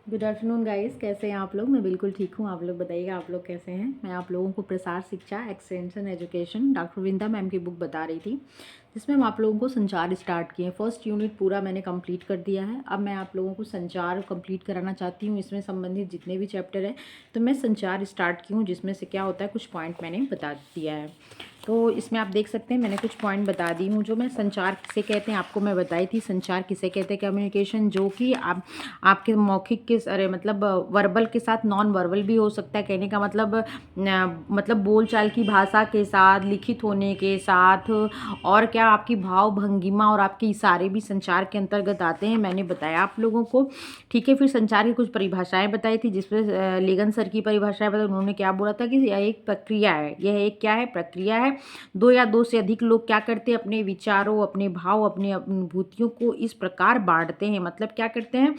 Good afternoon guys, कैसे हैं आप लोग। मैं बिल्कुल ठीक हूँ। आप लोग बताइएगा, आप लोग कैसे हैं। मैं आप लोगों को प्रसार शिक्षा extension education doctor Vinda ma'am की बुक बता रही थी, जिसमें हम आप लोगों को संचार स्टार्ट किए। फर्स्ट यूनिट पूरा मैंने कंप्लीट कर दिया है। अब मैं आप लोगों को संचार कंप्लीट कराना चाहती हूँ। इसमें संबंधित जितने भी चैप्टर हैं, तो मैं संचार स्टार्ट की हूँ, जिसमें से क्या होता है कुछ पॉइंट मैंने बता दिया है। तो इसमें आप देख सकते हैं मैंने कुछ पॉइंट बता दी हूँ। जो मैं संचार किसे कहते हैं आपको मैं बताई थी। संचार किसे कहते हैं, कम्युनिकेशन, जो कि आपके मौखिक के मतलब वर्बल के साथ नॉन वर्बल भी हो सकता है। कहने का मतलब बोलचाल की भाषा के साथ, लिखित होने के साथ, और क्या आपकी भाव भंगिमा और आपके इशारे भी संचार के अंतर्गत आते हैं। मैंने बताया आप लोगों को, ठीक है। फिर संचार की कुछ परिभाषाएं बताई थी, जिसमें लेगन सर की परिभाषाएं बताई। उन्होंने क्या बोला था कि यह एक प्रक्रिया है। यह एक क्या है, प्रक्रिया है। दो या दो से अधिक लोग क्या करते हैं, अपने विचारों, अपने भाव, अपनी अनुभूतियों को इस प्रकार बांटते हैं। मतलब क्या करते हैं,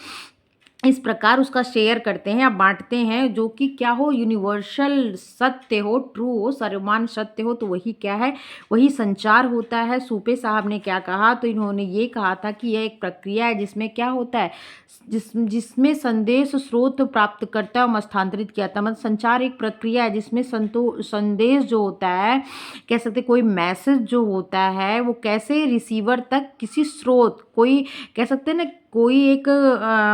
इस प्रकार उसका शेयर करते हैं या बांटते हैं, जो कि क्या हो, यूनिवर्सल सत्य हो, ट्रू हो, सर्वमान्य सत्य हो। तो वही क्या है, वही संचार होता है। सूपे साहब ने क्या कहा, तो इन्होंने ये कहा था कि यह एक प्रक्रिया है जिसमें क्या होता है, जिसमें संदेश स्रोत प्राप्त करता है और हस्तांतरित किया था। मतलब संचार एक प्रक्रिया है जिसमें संदेश जो होता है, कह सकते कोई मैसेज जो होता है, वो कैसे रिसीवर तक किसी स्रोत, कोई कह सकते हैं ना, कोई एक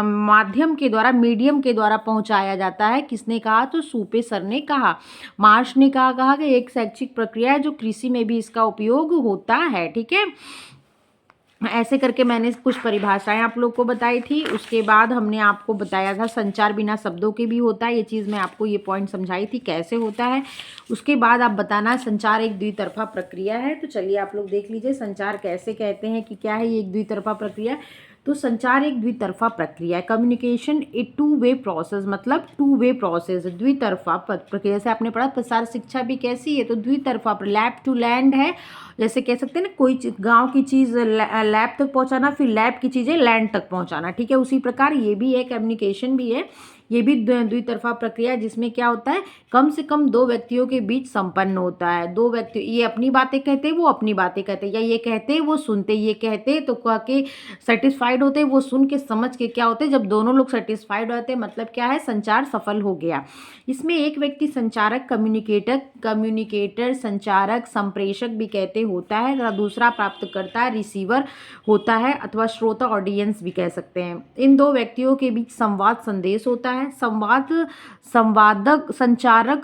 माध्यम के द्वारा, मीडियम के द्वारा पहुंचाया जाता है। किसने कहा, तो सूपे सर ने कहा। मार्श ने कहा कि एक शैक्षिक प्रक्रिया है जो कृषि में भी इसका उपयोग होता है। ठीक है, ऐसे करके मैंने कुछ परिभाषाएं आप लोग को बताई थी। उसके बाद हमने आपको बताया था संचार बिना शब्दों के भी होता है। ये चीज़ मैं आपको ये पॉइंट समझाई थी कैसे होता है। उसके बाद आप बताना संचार एक द्वितरफा प्रक्रिया है। तो चलिए आप लोग देख लीजिए संचार कैसे कहते हैं, कि क्या है ये एक द्वितरफा प्रक्रिया। तो संचार एक द्वितरफा प्रक्रिया है। कम्युनिकेशन ए टू वे प्रोसेस, मतलब टू वे प्रोसेस, द्वितरफा प्रक्रिया। जैसे आपने पढ़ा प्रसार शिक्षा भी कैसी है, तो द्वितरफा, लैब टू लैंड है। जैसे कह सकते हैं ना, कोई गांव की चीज़ लैब तक पहुंचाना, फिर लैब की चीज़ें लैंड तक पहुंचाना। ठीक है, उसी प्रकार ये भी है, कम्युनिकेशन भी है। ये भी द्वितरफा प्रक्रिया, जिसमें क्या होता है, कम से कम दो व्यक्तियों के बीच संपन्न होता है। दो व्यक्ति, ये अपनी बातें कहते हैं, वो अपनी बातें कहते हैं, या ये कहते हैं वो सुनते, ये कहते हैं तो कह के सेटिस्फाइड होते हैं, वो सुन के समझ के क्या होते हैं, जब दोनों लोग सेटिस्फाइड होते हैं, मतलब क्या है, संचार सफल हो गया। इसमें एक व्यक्ति संचारक, कम्युनिकेटर संचारक, संप्रेषक भी कहते होता है। दूसरा प्राप्तकर्ता रिसीवर होता है, अथवा श्रोता ऑडियंस भी कह सकते हैं। इन दो व्यक्तियों के बीच संवाद संदेश होता है। संचारक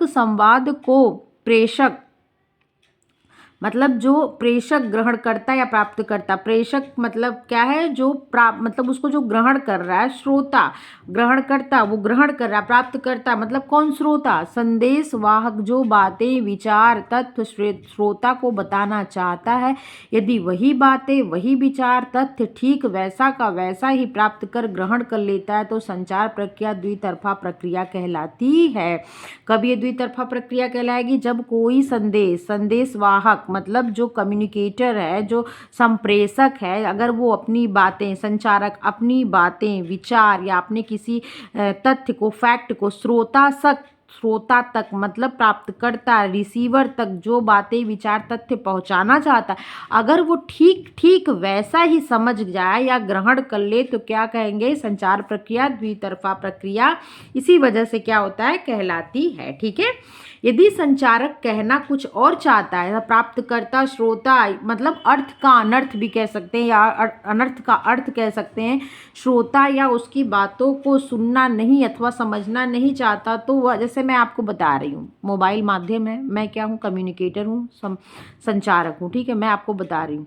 संवाद को प्रेषक, मतलब जो प्रेषक ग्रहण करता या प्राप्त करता, प्रेषक मतलब क्या है, जो मतलब उसको जो ग्रहण कर रहा है, श्रोता ग्रहण करता, वो ग्रहण कर रहा है, प्राप्त करता मतलब कौन, श्रोता। संदेश वाहक जो बातें, विचार, तथ्य श्रोता को बताना चाहता है, यदि वही बातें, वही विचार, तथ्य ठीक वैसा का वैसा ही प्राप्त कर ग्रहण कर लेता है, तो संचार प्रक्रिया द्वितरफा प्रक्रिया कहलाती है। कब ये द्वितरफा प्रक्रिया कहलाएगी, जब कोई संदेश वाहक, मतलब जो कम्युनिकेटर है, जो संप्रेषक है, अगर वो अपनी बातें, संचारक अपनी बातें, विचार या अपने किसी तथ्य को, फैक्ट को श्रोता तक मतलब प्राप्तकर्ता, रिसीवर तक जो बातें, विचार, तथ्य पहुंचाना चाहता है, अगर वो ठीक वैसा ही समझ जाए या ग्रहण कर ले, तो क्या कहेंगे, संचार प्रक्रिया द्वितरफा प्रक्रिया इसी वजह से क्या होता है, कहलाती है। ठीक है, यदि संचारक कहना कुछ और चाहता है, प्राप्तकर्ता, श्रोता, मतलब अर्थ का अनर्थ भी कह सकते हैं, या अनर्थ का अर्थ कह सकते हैं, श्रोता या उसकी बातों को सुनना नहीं अथवा समझना नहीं चाहता, तो जैसे मैं आपको बता रही हूँ, मोबाइल माध्यम है, मैं क्या हूँ, कम्युनिकेटर हूँ, संचारक हूँ। ठीक है, मैं आपको बता रही हूँ,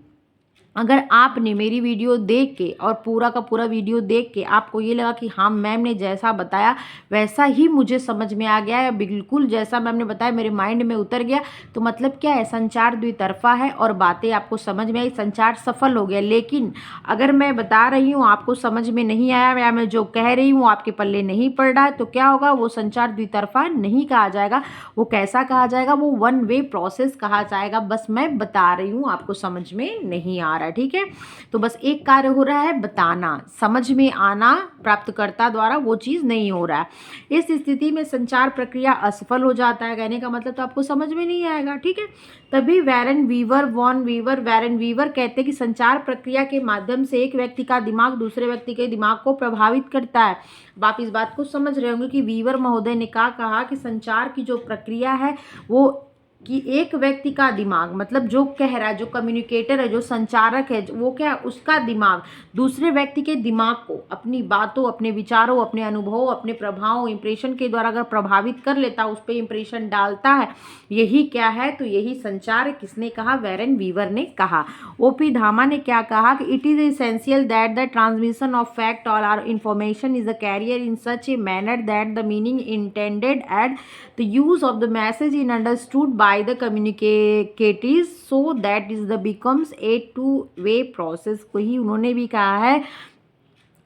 अगर आपने मेरी वीडियो देख के और पूरा का पूरा वीडियो देख के आपको ये लगा कि हाँ मैम ने जैसा बताया वैसा ही मुझे समझ में आ गया है, बिल्कुल जैसा मैम ने बताया मेरे माइंड में उतर गया, तो मतलब क्या है, संचार द्वितरफा है और बातें आपको समझ में आई, संचार सफल हो गया। लेकिन अगर मैं बता रही हूँ आपको समझ में नहीं आया, या मैं जो कह रही हूँ आपके पल्ले नहीं पड़ रहा है, तो क्या होगा, वो संचार द्वितरफा नहीं कहा जाएगा। वो कैसा कहा जाएगा, वो वन वे प्रोसेस कहा जाएगा। बस मैं बता रही हूँ, आपको समझ में नहीं आ रहा है, ठीक है। तो बस एक कार्य हो रहा है, बताना, समझ में आना, प्राप्तकर्ता द्वारा वो चीज़ नहीं हो रहा है। इस स्थिति में संचार प्रक्रिया असफल हो जाता है। कहने का मतलब तो आपको समझ में नहीं आएगा, ठीक है। तभी वैरन वीवर कहते हैं कि संचार प्रक्रिया के माध्यम से एक व्यक्ति का दिमाग दूसरे व्यक्ति के दिमाग को प्रभावित करता है। अब आप इस बात को समझ रहे होंगे कि वीवर महोदय ने कहा कि संचार की जो प्रक्रिया है वो कि एक व्यक्ति का दिमाग, मतलब जो कह रहा है, जो कम्युनिकेटर है, जो संचारक है, वो क्या है, उसका दिमाग दूसरे व्यक्ति के दिमाग को अपनी बातों, अपने विचारों, अपने अनुभवों, अपने प्रभावों, इंप्रेशन के द्वारा अगर प्रभावित कर लेता, उस पर इंप्रेशन डालता है, यही क्या है, तो यही संचार है। किसने कहा? वैरन वीवर ने कहा। ओपी धामा ने क्या कहा कि it is essential that the transmission of fact और or information is a carrier in such a manner that the meaning intended at the use of the message in understood by the communicators so that is the becomes a two-way process। वही उन्होंने भी कहा है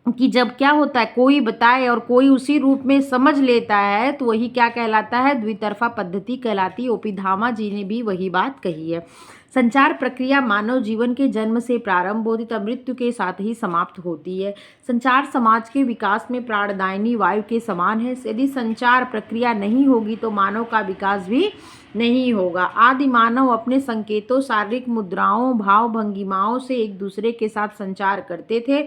कि जब क्या होता है, कोई बताए और कोई उसी रूप में समझ लेता है तो वही क्या कहलाता है? द्वितरफा पद्धति कहलाती है। ओपी धामा जी ने भी वही बात कही है। संचार प्रक्रिया मानव जीवन के जन्म से प्रारंभ होती तब मृत्यु के साथ ही समाप्त होती है। संचार समाज के विकास में प्राणदायिनी वायु के समान है। यदि संचार प्रक्रिया नहीं होगी तो मानव का विकास भी नहीं होगा। आदि मानव अपने संकेतों, शारीरिक मुद्राओं, भाव भंगिमाओं से एक दूसरे के साथ संचार करते थे।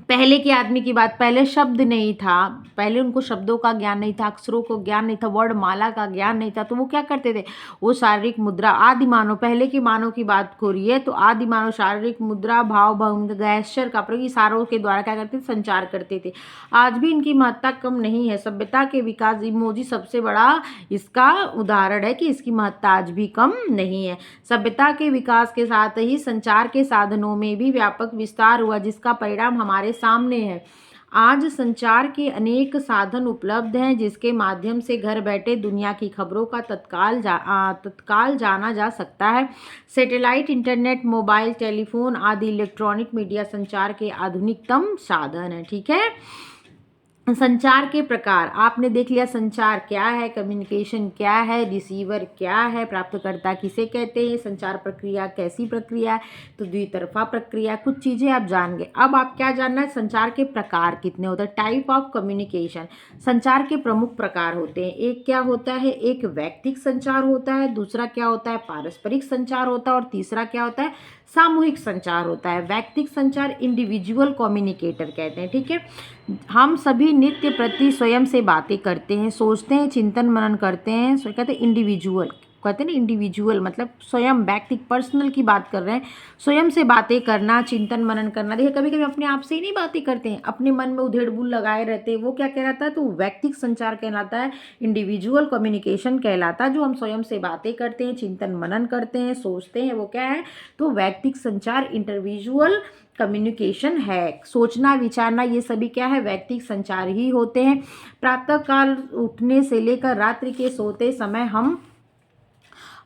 पहले के आदमी की बात, पहले शब्द नहीं था, पहले उनको शब्दों का ज्ञान नहीं था, अक्षरों को ज्ञान नहीं था, वर्णमाला का ज्ञान नहीं था, तो वो क्या करते थे? वो शारीरिक मुद्रा, आदि मानव, पहले के मानव की बात हो रही है, तो आदि मानव शारीरिक मुद्रा, भाव भंग, गैस्चर का प्रयोग, इशारों के द्वारा क्या करते थे? संचार करते थे। आज भी इनकी महत्ता कम नहीं है। सभ्यता के विकास, इमोजी सबसे बड़ा इसका उदाहरण है कि इसकी महत्ता आज भी कम नहीं है। सभ्यता के विकास के साथ ही संचार के साधनों में भी व्यापक विस्तार हुआ, जिसका परिणाम हमारे सामने है। आज संचार के अनेक साधन उपलब्ध हैं, जिसके माध्यम से घर बैठे दुनिया की खबरों का तत्काल जाना जा सकता है। सैटेलाइट, इंटरनेट, मोबाइल टेलीफोन आदि इलेक्ट्रॉनिक मीडिया संचार के आधुनिकतम साधन हैं, ठीक है। संचार के प्रकार आपने देख लिया। संचार क्या है, कम्युनिकेशन क्या है, रिसीवर क्या है, प्राप्तकर्ता किसे कहते हैं, संचार प्रक्रिया कैसी प्रक्रिया है, तो द्वितरफा प्रक्रिया, कुछ चीज़ें आप जान गए। अब आप क्या जानना है? संचार के प्रकार कितने होते हैं, टाइप ऑफ कम्युनिकेशन। संचार के प्रमुख प्रकार होते हैं। एक क्या होता है? एक वैयक्तिक संचार होता है, दूसरा क्या होता है? पारस्परिक संचार होता है, और तीसरा क्या होता है? सामूहिक संचार होता है। वैयक्तिक संचार इंडिविजुअल कम्युनिकेटर कहते हैं, ठीक है। हम सभी नित्य प्रति स्वयं से बातें करते हैं, सोचते हैं, चिंतन मनन करते हैं, सो कहते हैं इंडिविजुअल, कहते हैं ना इंडिविजुअल मतलब स्वयं, व्यक्तिक, पर्सनल की बात कर रहे हैं। स्वयं से बातें करना, चिंतन मनन करना। देखिए कभी कभी अपने आप से ही नहीं बातें करते हैं, अपने मन में उधेड़-बुन लगाए रहते हैं, वो क्या कहलाता है? तो व्यक्तिक संचार कहलाता है, इंडिविजुअल कम्युनिकेशन कहलाता है। जो हम स्वयं से बातें करते हैं, चिंतन मनन करते हैं, सोचते हैं, वो क्या है? तो व्यक्तिक संचार, इंडिविजुअल कम्युनिकेशन है। सोचना, विचारना, ये सभी क्या है? व्यक्तिक संचार ही होते हैं। प्रातःकाल उठने से लेकर रात्रि के सोते समय हम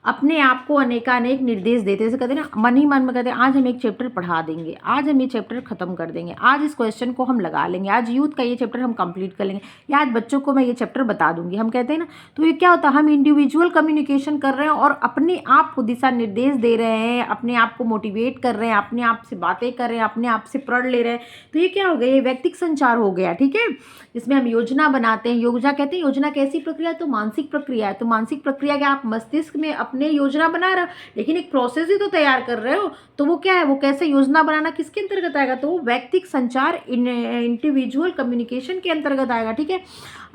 अपने आप को अनेकानेक निर्देश देते, जैसे कहते हैं ना, मन ही मन में कहते हैं आज हम एक चैप्टर पढ़ा देंगे, आज हम ये चैप्टर खत्म कर देंगे, आज इस क्वेश्चन को हम लगा लेंगे, आज यूथ का ये चैप्टर हम कंप्लीट कर लेंगे, या आज बच्चों को मैं ये चैप्टर बता दूंगी, हम कहते हैं ना। तो ये क्या होता है? हम इंडिविजुअल कम्युनिकेशन कर रहे हैं और अपने आप को दिशा निर्देश दे रहे हैं, अपने आप को मोटिवेट कर रहे हैं, अपने आप से बातें कर रहे हैं, अपने आप से प्रण ले रहे हैं। तो ये क्या हो गया? ये व्यक्तिक संचार हो गया, ठीक है। इसमें हम योजना बनाते हैं। योजना कहते हैं, योजना कैसी प्रक्रिया है? तो मानसिक प्रक्रिया है। तो मानसिक प्रक्रिया क्या? आप मस्तिष्क में अपने योजना बना रहे हो, लेकिन एक प्रोसेस ही तो तैयार कर रहे हो, तो वो क्या है? वो कैसे योजना बनाना किसके अंतर्गत आएगा? तो वो व्यक्तिक संचार, इंडिविजुअल कम्युनिकेशन के अंतर्गत आएगा, ठीक है।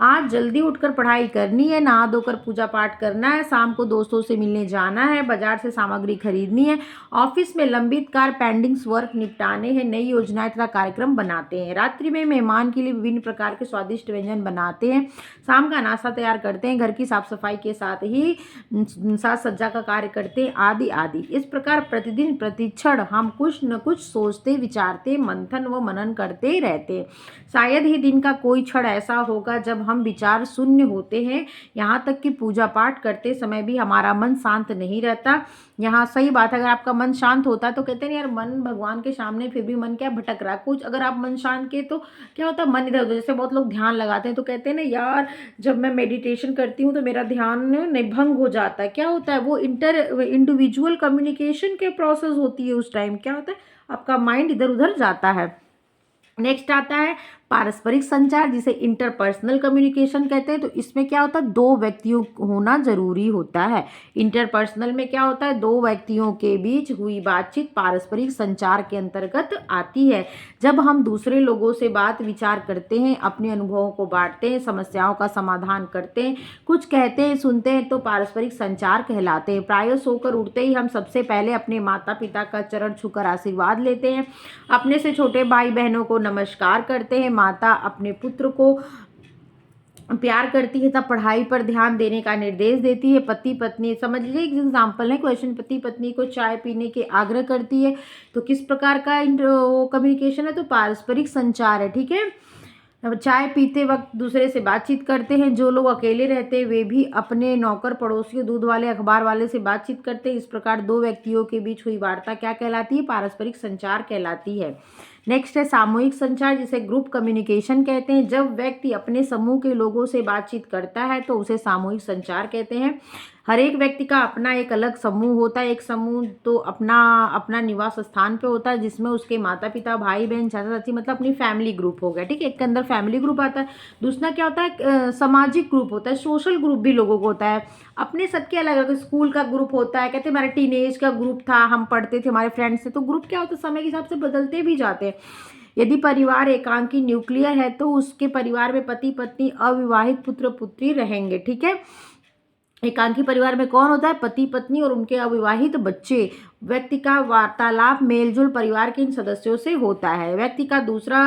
आज जल्दी उठकर पढ़ाई करनी है, नहा धोकर पूजा पाठ करना है, शाम को दोस्तों से मिलने जाना है, बाजार से सामग्री खरीदनी है, ऑफिस में लंबित कार्य, पेंडिंग्स वर्क निपटाने हैं, नई योजनाएं तथा कार्यक्रम बनाते हैं, रात्रि में मेहमान के लिए विभिन्न प्रकार के स्वादिष्ट व्यंजन बनाते हैं, शाम का नाश्ता तैयार करते हैं, घर की साफ सफाई के साथ ही साज सज्जा का कार्य करते हैं, आदि आदि। इस प्रकार प्रतिदिन प्रतिक्षण हम कुछ न कुछ सोचते, विचारते, मंथन व मनन करते रहते हैं। शायद ही दिन का कोई क्षण ऐसा होगा जब हम विचार शून्य होते हैं। यहाँ तक कि पूजा पाठ करते समय भी हमारा मन शांत नहीं रहता। यहाँ सही बात है, अगर आपका मन शांत होता है तो कहते हैं यार मन भगवान के सामने, फिर भी मन क्या भटक रहा है कुछ। अगर आप मन शांत किए तो क्या होता है? मन इधर उधर, जैसे बहुत लोग ध्यान लगाते हैं तो कहते हैं ना यार जब मैं मेडिटेशन करती हूँ तो मेरा ध्यान भंग हो जाता है। क्या होता होता है वो इंडिविजुअल कम्युनिकेशन के प्रोसेस होती है। उस टाइम क्या होता है, आपका माइंड इधर उधर जाता है। नेक्स्ट आता है पारस्परिक संचार, जिसे इंटरपर्सनल कम्युनिकेशन कहते हैं। तो इसमें क्या होता है, दो व्यक्तियों होना जरूरी होता है। इंटरपर्सनल में क्या होता है, दो व्यक्तियों के बीच हुई बातचीत पारस्परिक संचार के अंतर्गत आती है। जब हम दूसरे लोगों से बात विचार करते हैं, अपने अनुभवों को बांटते हैं, समस्याओं का समाधान करते हैं, कुछ कहते हैं, सुनते हैं, तो पारस्परिक संचार कहलाते हैं। प्रायः सोकर उठते ही हम सबसे पहले अपने माता पिता का चरण छूकर आशीर्वाद लेते हैं, अपने से छोटे भाई बहनों को नमस्कार करते हैं, माता अपने पुत्र को प्यार करती है तब पढ़ाई पर ध्यान देने का निर्देश देती है। पति पत्नी, समझ लीजिए एक एग्जाम्पल है क्वेश्चन, पति पत्नी को चाय पीने के आग्रह करती है। तो किस प्रकार का कम्युनिकेशन है, तो पारस्परिक संचार है। ठीक है, अब चाय पीते वक्त दूसरे से बातचीत करते हैं। जो लोग अकेले रहते हैं वे भी अपने नौकर पड़ोसियों, दूध वाले, अखबार वाले से बातचीत करते हैं। इस प्रकार दो व्यक्तियों के बीच हुई वार्ता क्या कहलाती है, पारस्परिक संचार कहलाती है। नेक्स्ट है सामूहिक संचार, जिसे ग्रुप कम्युनिकेशन कहते हैं। जब व्यक्ति अपने समूह के लोगों से बातचीत करता है तो उसे सामूहिक संचार कहते हैं। हर एक व्यक्ति का अपना एक अलग समूह होता है। एक समूह तो अपना अपना निवास स्थान पे होता है, जिसमें उसके माता पिता, भाई बहन, चाचा चाची, मतलब अपनी फैमिली ग्रुप हो गया। ठीक है, एक के अंदर फैमिली ग्रुप आता है। दूसरा क्या होता है, सामाजिक ग्रुप होता है, सोशल ग्रुप भी लोगों को होता है। अपने सबके अलग अलग, स्कूल का ग्रुप होता है, कहते हैं हमारा टीनेज का ग्रुप था, हम पढ़ते थे, हमारे फ्रेंड्स थे। तो ग्रुप क्या होता है, समय के हिसाब से बदलते भी जाते हैं। यदि परिवार एकांकी न्यूक्लियर है तो उसके परिवार में पति पत्नी, अविवाहित पुत्र पुत्री रहेंगे। ठीक है, एकांकी परिवार में कौन होता है, पति पत्नी और उनके अविवाहित बच्चे। व्यक्ति का वार्तालाप मेलजोल परिवार के इन सदस्यों से होता है। व्यक्ति का दूसरा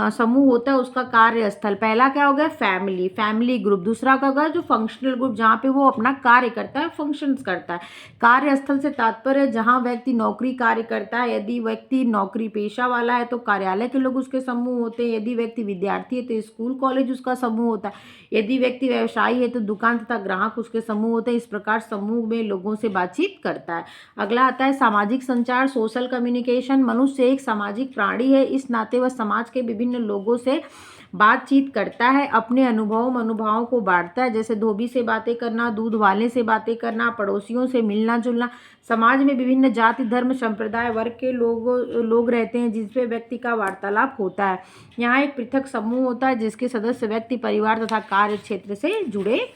समूह होता है उसका कार्यस्थल। पहला क्या हो गया, फैमिली, फैमिली ग्रुप। दूसरा क्या होगा, जो फंक्शनल ग्रुप, जहाँ पे वो अपना कार्य करता है, फंक्शंस करता है। कार्यस्थल से तात्पर्य जहाँ व्यक्ति नौकरी कार्य करता है। यदि व्यक्ति नौकरी पेशा वाला है तो कार्यालय के लोग उसके समूह होते हैं। यदि व्यक्ति विद्यार्थी है तो स्कूल कॉलेज उसका समूह होता है। यदि व्यक्ति व्यवसायी है तो दुकान तथा ग्राहक उसके समूह होते हैं। इस प्रकार समूह में लोगों से बातचीत करता है। अगला आता है सामाजिक संचार, सोशल कम्युनिकेशन। मनुष्य एक सामाजिक प्राणी है, इस नाते वह समाज के विभिन्न लोगों से बातचीत करता है, अपने अनुभवों को बांटता है। जैसे धोबी से बातें करना, दूध वाले से बातें करना, पड़ोसियों से मिलना जुलना। समाज में विभिन्न जाति, धर्म, संप्रदाय, वर्ग के लोग रहते हैं जिसपे व्यक्ति का वार्तालाप होता है। यहाँ एक पृथक समूह होता है जिसके सदस्य व्यक्ति, परिवार तथा कार्य क्षेत्र से जुड़े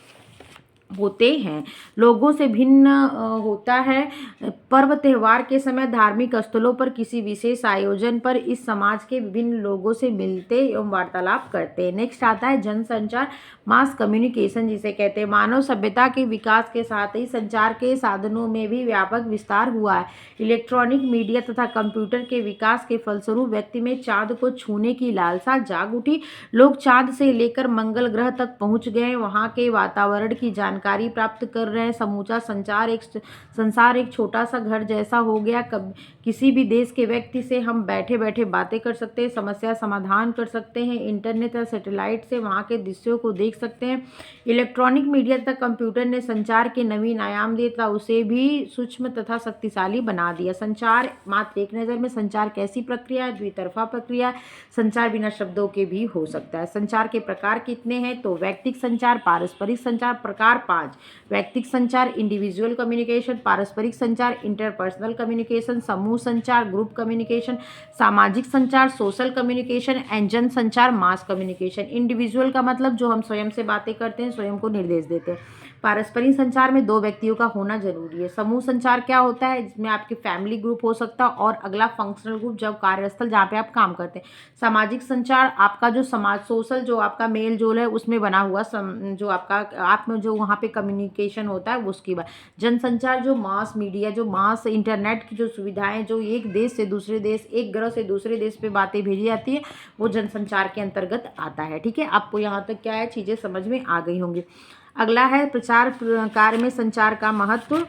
होते हैं। लोगों से भिन्न होता है। पर्व त्योहार के समय, धार्मिक स्थलों पर, किसी विशेष आयोजन पर इस समाज के विभिन्न लोगों से मिलते एवं वार्तालाप करते हैं। नेक्स्ट आता है जनसंचार, मास कम्युनिकेशन जिसे कहते हैं। मानव सभ्यता के विकास के साथ ही संचार के साधनों में भी व्यापक विस्तार हुआ है। इलेक्ट्रॉनिक मीडिया तथा कंप्यूटर के विकास के फलस्वरूप व्यक्ति में चांद को छूने की लालसा जाग उठी। लोग चांद से लेकर मंगल ग्रह तक पहुंच गए, वहां के वातावरण की जानकारी प्राप्त कर रहे हैं। समूचा संसार एक छोटा सा घर जैसा हो गया। किसी भी देश के व्यक्ति से हम बैठे बैठे बातें कर सकते हैं, समस्या समाधान कर सकते हैं। इंटरनेट या सैटेलाइट से वहाँ के दृश्यों को देख सकते हैं। इलेक्ट्रॉनिक मीडिया तथा कंप्यूटर ने संचार के नवीन आयाम दिए तथा उसे भी सूक्ष्म तथा शक्तिशाली बना दिया। संचार मात्र एक नज़र में, संचार कैसी प्रक्रिया है, द्वितरफा प्रक्रिया। संचार बिना शब्दों के भी हो सकता है। संचार के प्रकार कितने हैं, तो व्यक्तिगत संचार, पारस्परिक संचार, प्रकार 5। व्यक्तिगत संचार इंडिविजुअल कम्युनिकेशन, पारस्परिक संचार इंटरपर्सनल कम्युनिकेशन, समूह संचार ग्रुप कम्युनिकेशन, सामाजिक संचार सोशल कम्युनिकेशन एंड जन संचार मास कम्युनिकेशन। इंडिविजुअल का मतलब जो हम स्वयं से बातें करते हैं, स्वयं को निर्देश देते हैं। पारस्परिक संचार में दो व्यक्तियों का होना जरूरी है। समूह संचार क्या होता है, जिसमें आपके फैमिली ग्रुप हो सकता है और अगला फंक्शनल ग्रुप जब कार्यस्थल जहाँ पे आप काम करते हैं। सामाजिक संचार आपका जो समाज सोशल जो आपका मेल जोल है उसमें बना हुआ जो आपका आप में जो वहाँ पे कम्युनिकेशन होता है उसकी बात। जनसंचार जो मास मीडिया, जो मास इंटरनेट की जो सुविधाएं, जो एक देश से दूसरे देश, एक ग्रह से दूसरे देश पे बातें भेजी जाती है, वो जनसंचार के अंतर्गत आता है। ठीक है, आपको यहाँ तक क्या है चीज़ें समझ में आ गई होंगी। अगला है प्रचार कार्य में संचार का महत्व।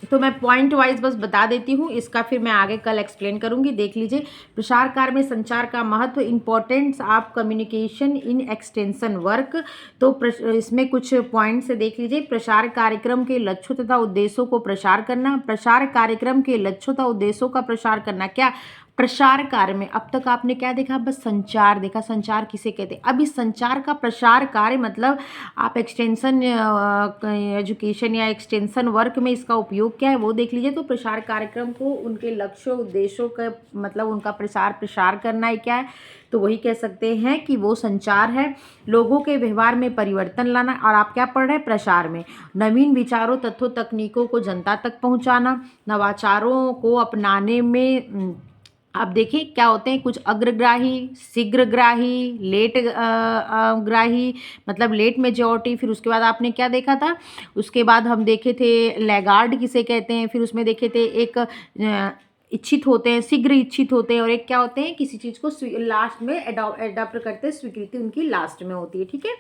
तो मैं पॉइंट वाइज बस बता देती हूँ, इसका फिर मैं आगे कल एक्सप्लेन करूँगी। देख लीजिए, प्रसार कार्य में संचार का महत्व, importance of communication in extension work. तो इसमें कुछ पॉइंट से देख लीजिए। प्रसार कार्यक्रम के लक्ष्यों तथा उद्देश्यों को प्रसार करना। प्रसार कार्यक्रम के लक्ष्यों तथा उद्देश्यों का प्रसार करना क्या प्रसार कार्य में। अब तक आपने क्या देखा, बस संचार देखा, संचार किसे कहते हैं। अब इस संचार का प्रसार कार्य मतलब आप एक्सटेंशन एजुकेशन या एक्सटेंशन वर्क में इसका उपयोग क्या है वो देख लीजिए। तो प्रसार कार्यक्रम को उनके लक्ष्यों उद्देश्यों का मतलब उनका प्रसार करना है क्या है, तो वही कह सकते हैं कि वो संचार है। लोगों के व्यवहार में परिवर्तन लाना, और आप क्या पढ़ रहे हैं, प्रसार में। नवीन विचारों तत्वों तकनीकों को जनता तक पहुंचाना, नवाचारों को अपनाने में आप देखिए क्या होते हैं, कुछ अग्रग्राही, शीघ्रग्राही, लेट ग्राही मतलब लेट मेजॉरिटी। फिर उसके बाद आपने क्या देखा था, उसके बाद हम देखे थे लैगार्ड किसे कहते हैं। फिर उसमें देखे थे एक इच्छित होते हैं, शीघ्र इच्छित होते हैं, और एक क्या होते हैं, किसी चीज़ को लास्ट में एडॉप्ट करते हैं, स्वीकृति उनकी लास्ट में होती है। ठीक है,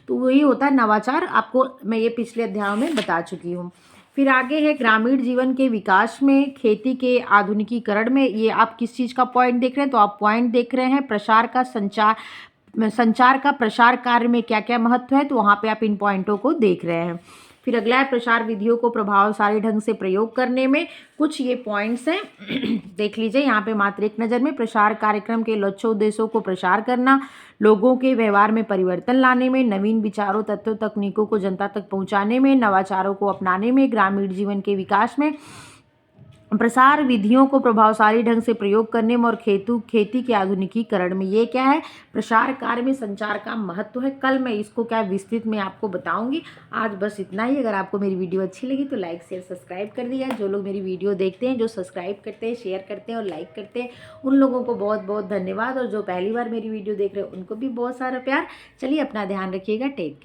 तो वही होता है नवाचार। आपको मैं ये पिछले अध्यायों में बता चुकी हूँ। फिर आगे है ग्रामीण जीवन के विकास में, खेती के आधुनिकीकरण में। ये आप किस चीज़ का पॉइंट देख रहे हैं, तो आप पॉइंट देख रहे हैं प्रसार का, संचार का प्रसार कार्य में क्या क्या महत्व है, तो वहाँ पे आप इन पॉइंटों को देख रहे हैं। फिर अगला है प्रसार विधियों को प्रभावशाली ढंग से प्रयोग करने में। कुछ ये पॉइंट्स हैं देख लीजिए यहाँ पे मात्र एक नज़र में। प्रसार कार्यक्रम के लक्ष्यों उद्देश्यों को प्रसार करना, लोगों के व्यवहार में परिवर्तन लाने में, नवीन विचारों तत्वों तकनीकों को जनता तक पहुंचाने में, नवाचारों को अपनाने में, ग्रामीण जीवन के विकास में, प्रसार विधियों को प्रभावशाली ढंग से प्रयोग करने में, और खेती के आधुनिकीकरण में। ये क्या है, प्रसार कार्य में संचार का महत्व है। कल मैं इसको क्या विस्तृत में आपको बताऊंगी। आज बस इतना ही। अगर आपको मेरी वीडियो अच्छी लगी तो लाइक शेयर सब्सक्राइब कर दिया। जो लोग मेरी वीडियो देखते हैं, जो सब्सक्राइब करते हैं, शेयर करते हैं और लाइक करते हैं, उन लोगों को बहुत बहुत धन्यवाद। और जो पहली बार मेरी वीडियो देख रहे हैं उनको भी बहुत सारा प्यार। चलिए अपना ध्यान रखिएगा। Take care.